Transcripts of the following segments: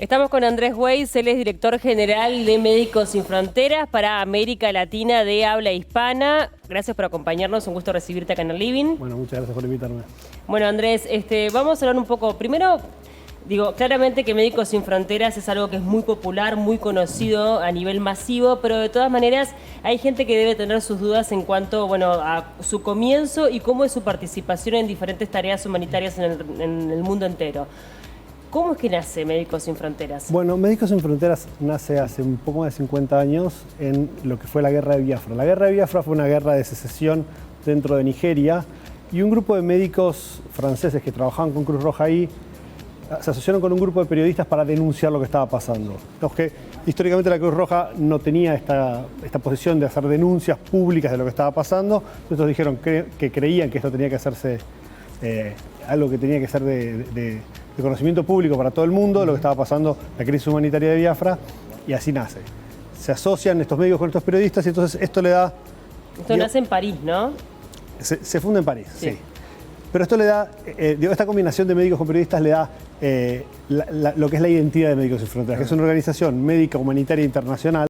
Estamos con Andrés Weiss, él es director general de Médicos Sin Fronteras para América Latina de habla hispana. Gracias por acompañarnos, un gusto recibirte acá en el Living. Bueno, muchas gracias por invitarme. Bueno, Andrés, vamos a hablar un poco, primero, claramente que Médicos Sin Fronteras es algo que es muy popular, muy conocido a nivel masivo, pero de todas maneras hay gente que debe tener sus dudas en cuanto, a su comienzo y cómo es su participación en diferentes tareas humanitarias en el mundo entero. ¿Cómo es que nace Médicos Sin Fronteras? Bueno, Médicos Sin Fronteras nace hace un poco más de 50 años en lo que fue la Guerra de Biafra. La Guerra de Biafra fue una guerra de secesión dentro de Nigeria y un grupo de médicos franceses que trabajaban con Cruz Roja ahí se asociaron con un grupo de periodistas para denunciar lo que estaba pasando. Los que históricamente la Cruz Roja no tenía esta posición de hacer denuncias públicas de lo que estaba pasando, entonces dijeron que creían que esto tenía que hacerse algo que tenía que ser de conocimiento público para todo el mundo, lo que estaba pasando, la crisis humanitaria de Biafra, y así nace. Se asocian estos médicos con estos periodistas y entonces esto le da... Esto nace en París, ¿no? Se funda en París, sí. Pero esto le da, esta combinación de médicos con periodistas le da lo que es la identidad de Médicos Sin Fronteras, que es una organización médica humanitaria internacional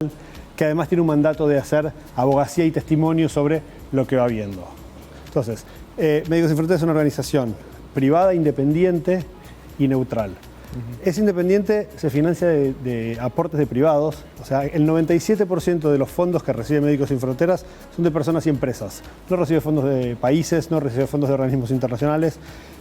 que además tiene un mandato de hacer abogacía y testimonio sobre lo que va viendo. Entonces, Médicos Sin Fronteras es una organización privada, independiente y neutral. Es independiente, se financia de aportes de privados, o sea, el 97% de los fondos que recibe Médicos Sin Fronteras son de personas y empresas. No recibe fondos de países, no recibe fondos de organismos internacionales,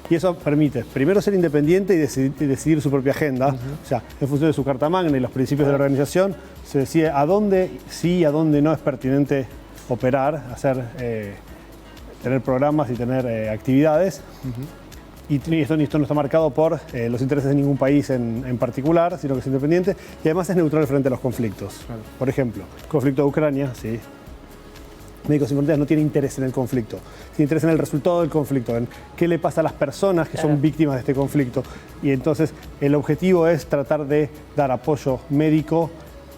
y eso permite, primero, ser independiente y decidir su propia agenda, o sea, en función de su carta magna y los principios de la organización, se decide a dónde sí y a dónde no es pertinente operar, tener programas y tener actividades. Y esto no está marcado por los intereses de ningún país en particular, sino que es independiente y además es neutral frente a los conflictos. Claro. Por ejemplo, el conflicto de Ucrania, sí. Médicos Sin Fronteras no tiene interés en el conflicto, tiene interés en el resultado del conflicto, en qué le pasa a las personas que son víctimas de este conflicto. Y entonces el objetivo es tratar de dar apoyo médico,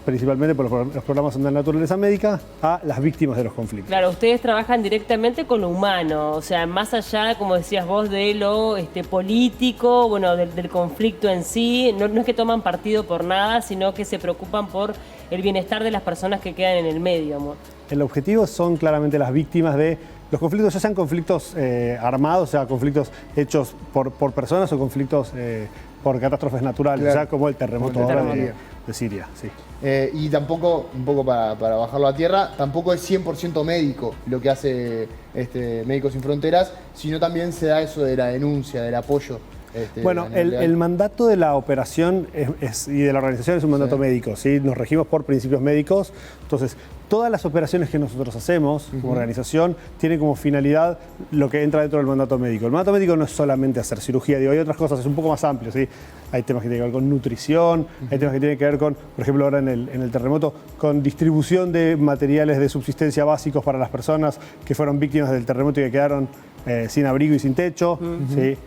principalmente por los programas de naturaleza médica, a las víctimas de los conflictos. Claro, ustedes trabajan directamente con lo humano, o sea, más allá, como decías vos, de lo político, del conflicto en sí, no es que toman partido por nada, sino que se preocupan por el bienestar de las personas que quedan en el medio, amor. El objetivo son claramente las víctimas de los conflictos, ya sean conflictos armados, o sea, conflictos hechos por personas o conflictos por catástrofes naturales, claro, ya como el terremoto de Siria. Sí. Y tampoco, un poco para bajarlo a tierra, tampoco es 100% médico lo que hace Médicos Sin Fronteras, sino también se da eso de la denuncia, del apoyo. Bueno, el mandato de la operación y de la organización es un mandato médico, ¿sí? Nos regimos por principios médicos, entonces todas las operaciones que nosotros hacemos como organización tienen como finalidad lo que entra dentro del mandato médico. El mandato médico no es solamente hacer cirugía, hay otras cosas, es un poco más amplio, ¿sí? Hay temas que tienen que ver con nutrición, hay temas que tienen que ver con, por ejemplo, ahora en el terremoto, con distribución de materiales de subsistencia básicos para las personas que fueron víctimas del terremoto y que quedaron sin abrigo y sin techo, ¿sí?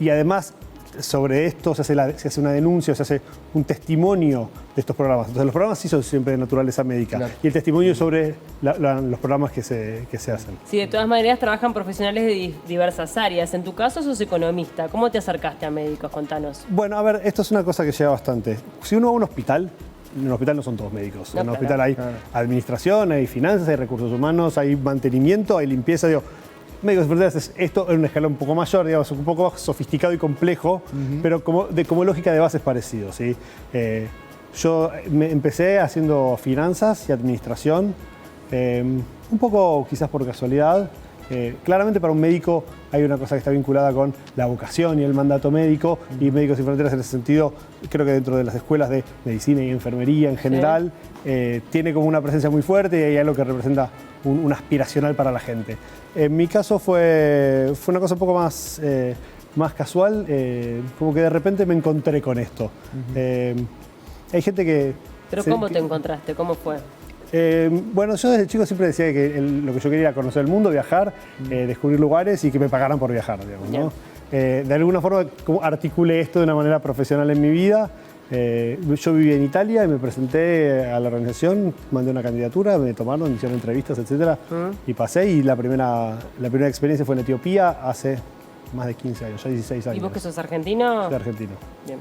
Y además, sobre esto se hace una denuncia, se hace un testimonio de estos programas. Entonces, los programas sí son siempre de naturaleza médica. Claro. Y el testimonio sobre los programas que se hacen. Sí, de todas maneras trabajan profesionales de diversas áreas. En tu caso, sos economista. ¿Cómo te acercaste a médicos? Contanos. Bueno, a ver, esto es una cosa que llega bastante. Si uno va a un hospital, en el hospital no son todos médicos. En el hospital hay administración, hay finanzas, hay recursos humanos, hay mantenimiento, hay limpieza. Médicos Sin Fronteras es esto en un escalón un poco mayor, digamos, un poco más sofisticado y complejo, pero como lógica de base es parecido, ¿sí? Yo empecé haciendo finanzas y administración, un poco quizás por casualidad. Claramente para un médico hay una cosa que está vinculada con la vocación y el mandato médico, y Médicos Sin Fronteras en ese sentido, creo que dentro de las escuelas de medicina y enfermería en general, tiene como una presencia muy fuerte y hay algo que representa un aspiracional para la gente. En mi caso fue una cosa un poco más casual, como que de repente me encontré con esto. Hay gente que... ¿Pero cómo te encontraste? ¿Cómo fue? Bueno, yo desde chico siempre decía que lo que yo quería era conocer el mundo, viajar, descubrir lugares y que me pagaran por viajar, digamos, ¿no? De alguna forma articulé esto de una manera profesional en mi vida. Yo vivía en Italia y me presenté a la organización, mandé una candidatura, me tomaron, me hicieron entrevistas, etcétera, y pasé. Y la primera experiencia fue en Etiopía hace más de 15 años, ya 16 años. ¿Y vos que sos argentino? Soy argentino. Bien.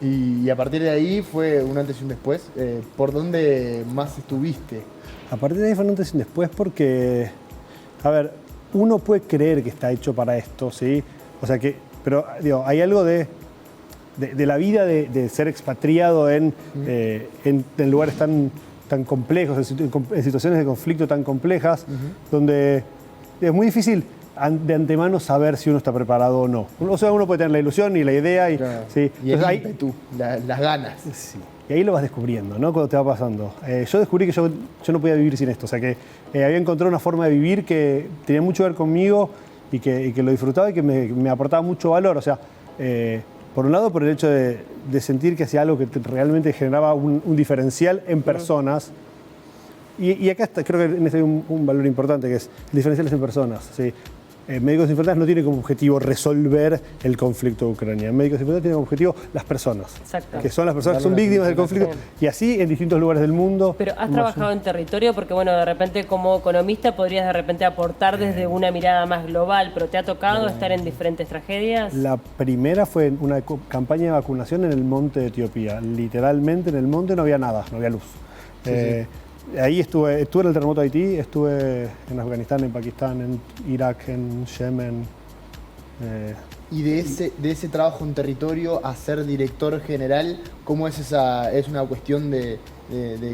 Y a partir de ahí fue un antes y un después. ¿Por dónde más estuviste? A partir de ahí fue un antes y un después porque, a ver, uno puede creer que está hecho para esto, ¿sí? O sea que, pero digo, hay algo de la vida de ser expatriado en lugares tan complejos, en situaciones de conflicto tan complejas, donde es muy difícil de antemano saber si uno está preparado o no. O sea, uno puede tener la ilusión y la idea y, Claro. ¿sí? Y el Entonces, ímpetu, las ganas. sí. Y ahí lo vas descubriendo, ¿no? Cuando te va pasando. Yo descubrí que yo no podía vivir sin esto. O sea, que había encontrado una forma de vivir que tenía mucho que ver conmigo y que lo disfrutaba y que me aportaba mucho valor. O sea, por un lado, por el hecho de sentir que hacía algo que realmente generaba un diferencial en personas. Y acá creo que en este hay un valor importante, que es el diferencial es en personas. ¿Sí? Médicos Sin Fronteras no tiene como objetivo resolver el conflicto de Ucrania. Médicos Sin Fronteras tiene como objetivo las personas. Exacto. Que son las personas que son víctimas del conflicto. Y así en distintos lugares del mundo. Pero has trabajado en territorio porque, bueno, de repente como economista podrías de repente aportar desde una mirada más global, pero ¿te ha tocado estar en diferentes tragedias? La primera fue una campaña de vacunación en el monte de Etiopía. Literalmente en el monte no había nada, no había luz. Ahí estuve en el terremoto de Haití, estuve en Afganistán, en Pakistán, en Irak, en Yemen. Y de ese trabajo en territorio a ser director general, ¿cómo es esa? ¿Es una cuestión de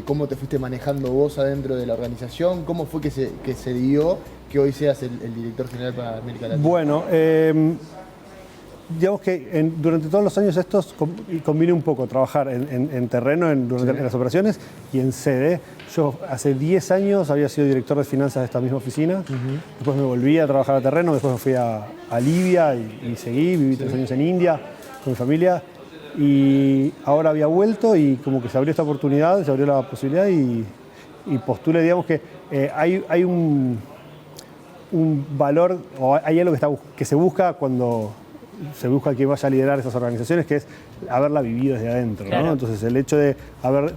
cómo te fuiste manejando vos adentro de la organización? ¿Cómo fue que se dio que hoy seas el director general para América Latina? Bueno, digamos que durante todos los años estos combiné un poco trabajar en terreno, en las operaciones y en sede. Yo hace 10 años había sido director de finanzas de esta misma oficina. Después me volví a trabajar a terreno, después me fui a Libia y seguí, viví 3 años en India con mi familia. Y ahora había vuelto y como que se abrió esta oportunidad, se abrió la posibilidad y postulé, digamos que hay un valor, o hay algo que se busca cuando se busca que vaya a liderar esas organizaciones, que es haberla vivido desde adentro, ¿no? Claro. Entonces el hecho de haber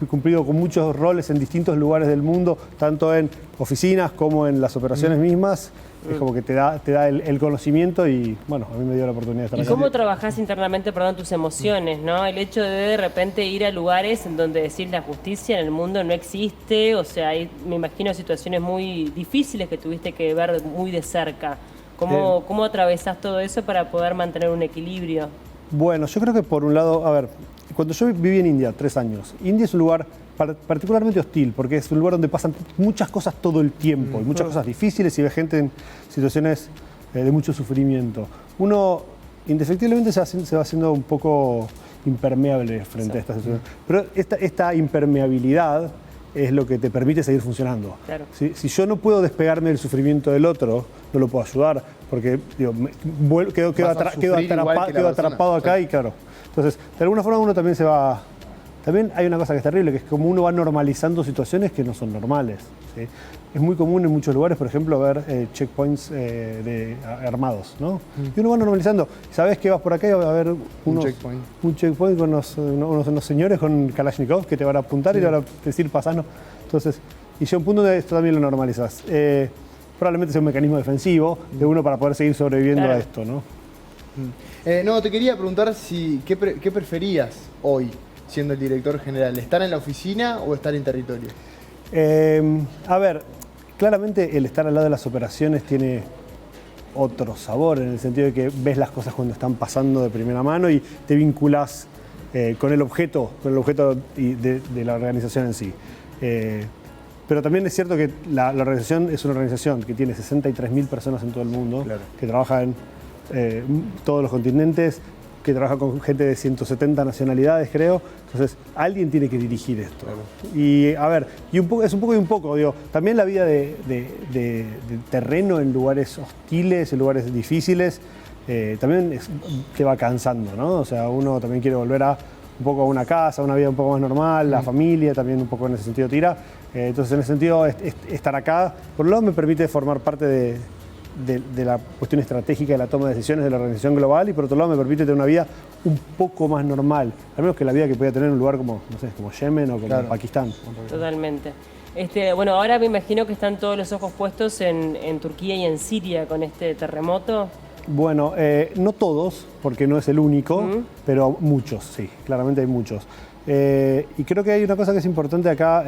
cumplido con muchos roles en distintos lugares del mundo, tanto en oficinas como en las operaciones mismas, es como que te da el conocimiento y bueno, a mí me dio la oportunidad de estar ¿Y acá. cómo trabajás internamente, perdón, tus emociones, ¿no? El hecho de repente ir a lugares en donde decir la justicia en el mundo no existe, o sea, hay, me imagino situaciones muy difíciles que tuviste que ver muy de cerca. ¿Cómo atravesás todo eso para poder mantener un equilibrio? Bueno, yo creo que por un lado, a ver, cuando yo viví en India 3 años, India es un lugar particularmente hostil, porque es un lugar donde pasan muchas cosas todo el tiempo, y muchas cosas difíciles y ve gente en situaciones de mucho sufrimiento. Uno indefectiblemente se va haciendo un poco impermeable frente a estas situaciones. Pero esta impermeabilidad es lo que te permite seguir funcionando. Claro. Si yo no puedo despegarme del sufrimiento del otro, no lo puedo ayudar, porque digo, quedo atrapado acá y claro. Entonces, de alguna forma uno también se va... También hay una cosa que es terrible, que es como uno va normalizando situaciones que no son normales, ¿sí? Es muy común en muchos lugares, por ejemplo, ver checkpoints armados, ¿no? Y uno va normalizando. Sabes que vas por acá y va a haber un checkpoint con unos señores con Kalashnikov que te van a apuntar y te van a decir pasanos. Entonces, y llega un punto donde esto también lo normalizas. Probablemente sea un mecanismo defensivo de uno para poder seguir sobreviviendo a esto, ¿no? No, te quería preguntar qué preferías hoy, siendo el director general, ¿estar en la oficina o estar en territorio? A ver, claramente el estar al lado de las operaciones tiene otro sabor, en el sentido de que ves las cosas cuando están pasando de primera mano y te vinculas con el objeto de la organización en sí. Pero también es cierto que la organización es una organización que tiene 63.000 personas en todo el mundo, claro, que trabajan en todos los continentes, que trabaja con gente de 170 nacionalidades, creo. Entonces, alguien tiene que dirigir esto. Claro. Y, a ver, es un poco y un poco, digo, también la vida de terreno en lugares hostiles, en lugares difíciles, también te va cansando, ¿no? O sea, uno también quiere volver un poco a una casa, a una vida un poco más normal, la familia también un poco en ese sentido tira. Entonces, en ese sentido, estar acá, por un lado me permite formar parte de la cuestión estratégica de la toma de decisiones de la organización global y por otro lado me permite tener una vida un poco más normal, al menos que la vida que podía tener en un lugar como, no sé, como Yemen o como Pakistán. Totalmente. Bueno, ahora me imagino que están todos los ojos puestos en Turquía y en Siria con este terremoto. Bueno, no todos, porque no es el único, pero muchos, sí, claramente hay muchos. Y creo que hay una cosa que es importante acá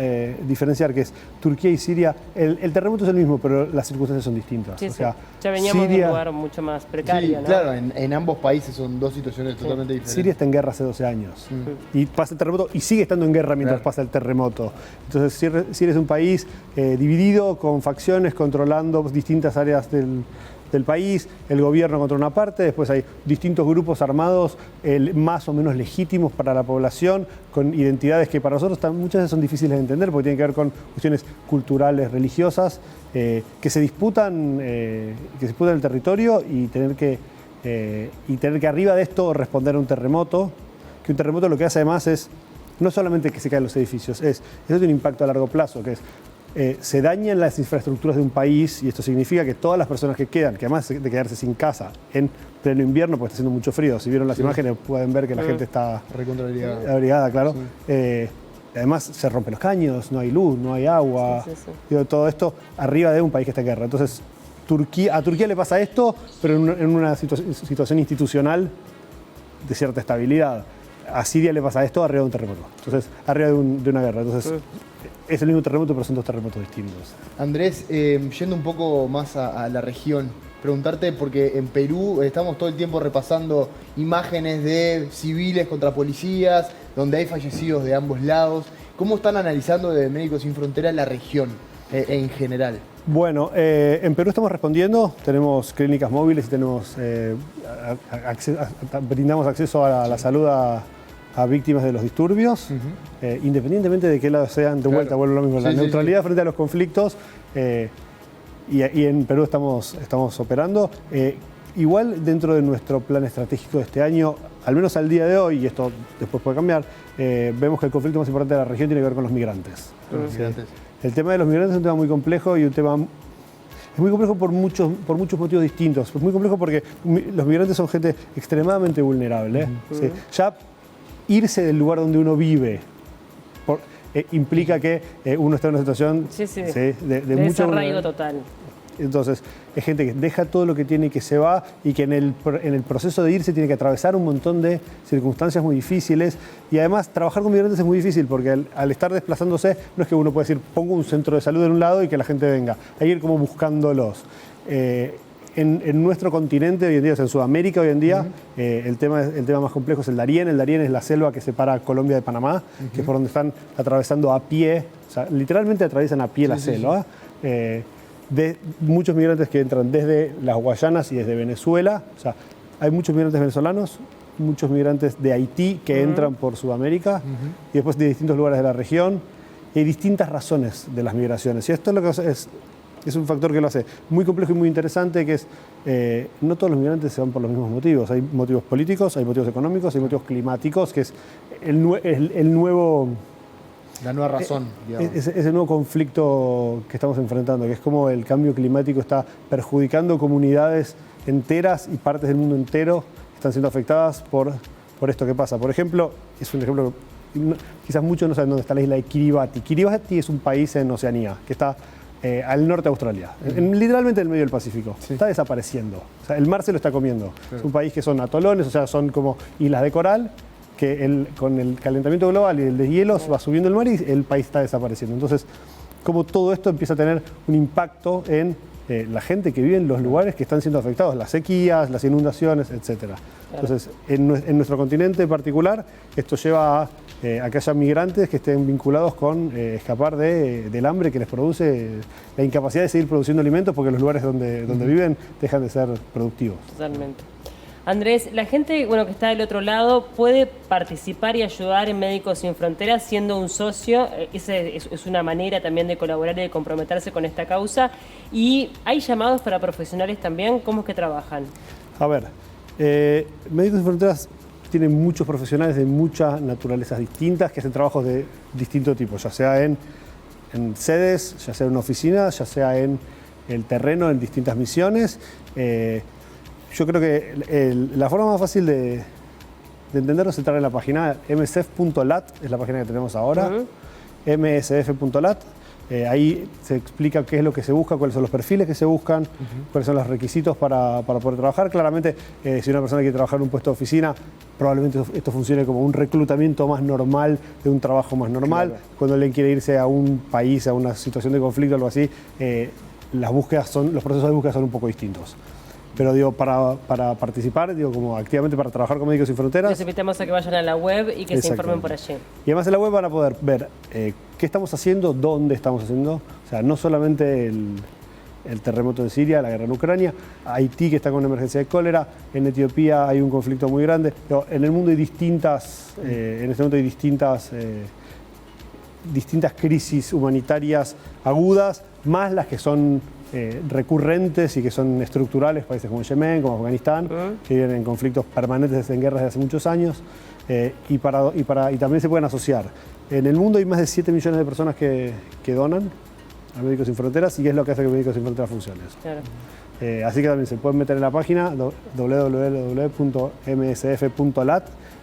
diferenciar, que es Turquía y Siria. El terremoto es el mismo, pero las circunstancias son distintas. Sí, o sea, ya veníamos Siria, de un lugar mucho más precario, Sí, ¿no? claro, en ambos países son dos situaciones totalmente diferentes. Siria está en guerra hace 12 años y pasa el terremoto y sigue estando en guerra mientras pasa el terremoto. Entonces Siria es un país dividido, con facciones, controlando distintas áreas del país, el gobierno controla una parte, después hay distintos grupos armados más o menos legítimos para la población, con identidades que para nosotros muchas veces son difíciles de entender porque tienen que ver con cuestiones culturales, religiosas, que se disputan el territorio y tener que arriba de esto responder a un terremoto, que un terremoto lo que hace además es no solamente que se caen los edificios, eso tiene un impacto a largo plazo, que es se dañan las infraestructuras de un país y esto significa que todas las personas que quedan, que además de quedarse sin casa en pleno invierno, porque está haciendo mucho frío, si vieron las imágenes pueden ver que la gente está abrigada, claro. Sí. Además se rompen los caños, no hay luz, no hay agua, digo, todo esto arriba de un país que está en guerra. Entonces a Turquía le pasa esto, pero en una situación institucional de cierta estabilidad. A Siria le pasa esto arriba de un terremoto, entonces arriba de una guerra. Entonces es el mismo terremoto, pero son dos terremotos distintos. Andrés, yendo un poco más a la región, preguntarte, porque en Perú estamos todo el tiempo repasando imágenes de civiles contra policías, donde hay fallecidos de ambos lados. ¿Cómo están analizando de Médicos Sin Fronteras la región en general? Bueno, en Perú estamos respondiendo, tenemos clínicas móviles y tenemos, brindamos acceso a la salud a víctimas de los disturbios, independientemente de qué lado sean, de vuelta vuelvo a lo mismo, la neutralidad frente a los conflictos, y en Perú estamos operando. Igual dentro de nuestro plan estratégico de este año, al menos al día de hoy, y esto después puede cambiar, vemos que el conflicto más importante de la región tiene que ver con los migrantes. El tema de los migrantes es un tema muy complejo y un tema... Es muy complejo por muchos motivos distintos. Es muy complejo porque los migrantes son gente extremadamente vulnerable. ¿Sí? Ya irse del lugar donde uno vive implica que uno está en una situación de mucho desarraigo total. Entonces, es gente que deja todo lo que tiene y que se va y que en el proceso de irse tiene que atravesar un montón de circunstancias muy difíciles y además trabajar con migrantes es muy difícil porque al estar desplazándose no es que uno puede decir pongo un centro de salud en un lado y que la gente venga, hay que ir como buscándolos. En nuestro continente hoy en día, o sea, en Sudamérica hoy en día, el tema más complejo es el Darién. El Darién es la selva que separa Colombia de Panamá, que es por donde están atravesando a pie, o sea, literalmente atraviesan a pie la selva. De muchos migrantes que entran desde las Guayanas y desde Venezuela, o sea, hay muchos migrantes venezolanos, muchos migrantes de Haití que entran por Sudamérica y después de distintos lugares de la región. Y hay distintas razones de las migraciones. Y esto es lo que es un factor que lo hace muy complejo y muy interesante, que es no todos los migrantes se van por los mismos motivos. Hay motivos políticos, hay motivos económicos, hay motivos climáticos, que es el nuevo... La nueva razón, digamos. Es el nuevo conflicto que estamos enfrentando, que es como el cambio climático está perjudicando comunidades enteras y partes del mundo entero están siendo afectadas por esto que pasa. Por ejemplo, es un ejemplo que quizás muchos no saben dónde está la isla de Kiribati. Kiribati es un país en Oceanía, que está al norte de Australia, literalmente en el medio del Pacífico. Está desapareciendo. O sea, el mar se lo está comiendo. Es un país que son atolones, o sea, son como islas de coral, que con el calentamiento global y el deshielo va subiendo el mar y el país está desapareciendo. Entonces, como todo esto empieza a tener un impacto en la gente que vive en los lugares que están siendo afectados, las sequías, las inundaciones, etc. Claro. Entonces, en nuestro continente en particular, esto lleva a que haya migrantes que estén vinculados con escapar del hambre que les produce la incapacidad de seguir produciendo alimentos porque los lugares donde viven dejan de ser productivos. Totalmente. Andrés, la gente que está del otro lado puede participar y ayudar en Médicos Sin Fronteras siendo un socio. Esa es una manera también de colaborar y de comprometerse con esta causa. ¿Y hay llamados para profesionales también? ¿Cómo es que trabajan? A ver, Médicos Sin Fronteras tiene muchos profesionales de muchas naturalezas distintas que hacen trabajos de distinto tipo, ya sea en sedes, ya sea en una oficina, ya sea en el terreno, en distintas misiones. Yo creo que la forma más fácil de entenderlo es entrar en la página msf.lat, es la página que tenemos ahora, msf.lat. Ahí se explica qué es lo que se busca, cuáles son los perfiles que se buscan, cuáles son los requisitos para poder trabajar. Claramente, si una persona quiere trabajar en un puesto de oficina, probablemente esto funcione como un reclutamiento más normal, de un trabajo más normal. Claro. Cuando alguien quiere irse a un país, a una situación de conflicto o algo así, los procesos de búsqueda son un poco distintos. Pero digo, para participar, digo, como activamente para trabajar con Médicos Sin Fronteras. Los invitamos a que vayan a la web y que se informen por allí. Y además en la web van a poder ver qué estamos haciendo, dónde estamos haciendo. O sea, no solamente el terremoto de Siria, la guerra en Ucrania, Haití que está con una emergencia de cólera, en Etiopía hay un conflicto muy grande. Pero en el mundo hay en este momento hay distintas crisis humanitarias agudas, más las que son recurrentes y que son estructurales, países como Yemen, como Afganistán, que viven en conflictos permanentes en guerras de hace muchos años, y también se pueden asociar. En el mundo hay más de 7 millones de personas que donan a Médicos Sin Fronteras y es lo que hace que Médicos Sin Fronteras funcione. Claro. Así que también se pueden meter en la página www.msf.lat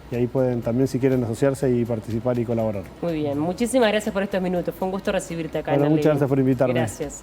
y ahí pueden también, si quieren, asociarse y participar y colaborar. Muy bien, muchísimas gracias por estos minutos. Fue un gusto recibirte acá Bueno, en muchas gracias por invitarme. Gracias.